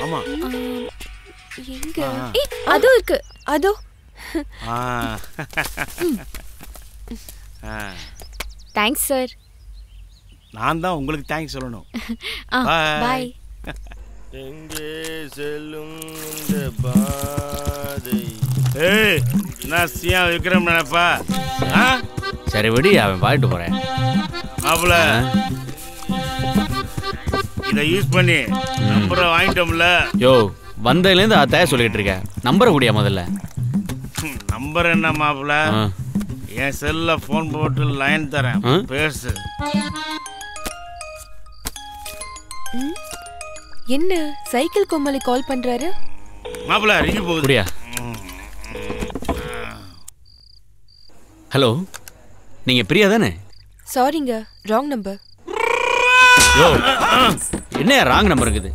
ஆமா. எங்க? அதோ இருக்கு. அதோ. Thanks sir. நான் தான் உங்களுக்கு தேங்க்ஸ் சொல்லணும். பை. எங்கே செல்லும் இந்த பாதை? ஏய், நான் சியா விக்ரம் நினைப்பா. சரி விடி, அவன் பாட்டு போறேன். மாப்பிள இதை யூஸ் பண்ணி நம்பரை வாங்கிட்டோம்ல. யோ, வந்ததுலேருந்து அத்தையா சொல்லிட்டு இருக்க. நம்பரை கூடியா முதல்ல. நம்பர் என்ன மாப்பிள? என் செல்ல போன் போட்டு லைன் தரேன், பேசு. என்ன சைக்கிள் கோமாளி கால் பண்றாரு? மாப்பிள ரிங்கி போகுதுடியா. ஹலோ, நீங்க பிரியா தானே? சாரிங்க, ராங் நம்பர். யோ, என்ன ராங் நம்பர் இருக்குது?